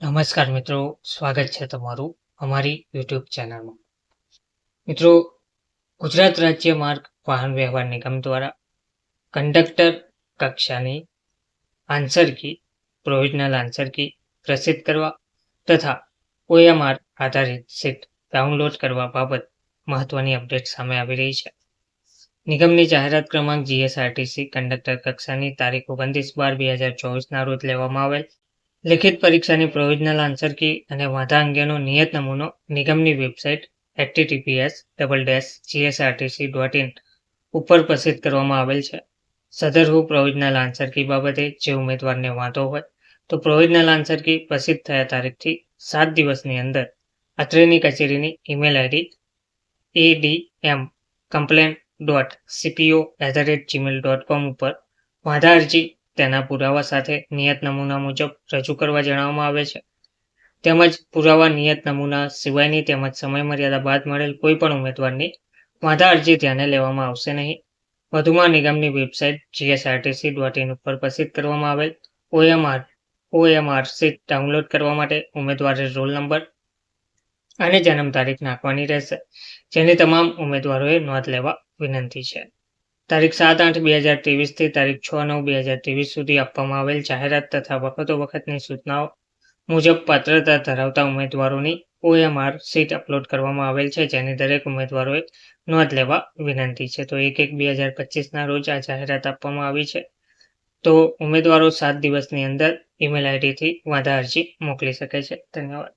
નમસ્કાર મિત્રો, સ્વાગત છે તમારું અમારી યુટ્યુબ ચેનલમાં. મિત્રો, ગુજરાત રાજ્ય માર્ગ વાહન વ્યવહાર નિગમ દ્વારા કંડક્ટર કક્ષાની answer key, provisional answer key પ્રસિદ્ધ કરવા તથા OMR આધારિત સીટ ડાઉનલોડ કરવા બાબત મહત્વની અપડેટ સામે આવી રહી છે. નિગમની જાહેરાત ક્રમાંક GSRTC કંડક્ટર કક્ષાની તારીખ 29/12/2024 રોજ લેવામાં આવેલ લિખિત પરીક્ષાની પ્રોવિઝનલ આન્સર કી અને વાંધા અંગેનો નિયત નમૂનો નિગમની વેબસાઇટ https://gsrtc.in ઉપર પ્રસિદ્ધ કરવામાં આવેલ છે. સદરહુ પ્રોવિઝનલ આન્સર કી બાબતે જે ઉમેદવારને વાંધો હોય તો પ્રોવિઝનલ આન્સર કી પ્રસિદ્ધ થયા તારીખથી 7 દિવસની અંદર અત્રેની કચેરીની ઈમેલ આઈડી admcomplaint.cpo@gmail.com ઉપર વાંધા અરજી તેના પુરાવા સાથે નિયત નમૂના મુજબ રજૂ કરવા જણાવવામાં આવે છે. તેમજ પુરાવા નિયત નમૂના સિવાયની તેમજ સમયમર્યાદા બાદ મળેલ કોઈપણ ઉમેદવારની વાંધા અરજી ધ્યાને લેવામાં આવશે નહીં. વધુમાં નિગમની વેબસાઇટ gsrtc.in ઉપર પ્રસિદ્ધ કરવામાં આવેલ OMR સીટ ડાઉનલોડ કરવા માટે ઉમેદવારે રોલ નંબર અને જન્મ તારીખ નાખવાની રહેશે, જેની તમામ ઉમેદવારોએ નોંધ લેવા વિનંતી છે. તારીખ 7/8/2023 થી તારીખ 6/9/2023 સુધી આપવામાં આવેલ જાહેરાત તથા વખતોવખતની સૂચનાઓ મુજબ પાત્રતા ધરાવતા ઉમેદવારોની OMR સીટ અપલોડ કરવામાં આવેલ છે, જેની દરેક ઉમેદવારોએ નોંધ લેવા વિનંતી છે. તો 1/1/2025 રોજ આ જાહેરાત આપવામાં આવી છે. તો ઉમેદવારો 7 દિવસની અંદર ઈમેલ આઈડીથી વાંધા અરજી મોકલી શકે છે. ધન્યવાદ.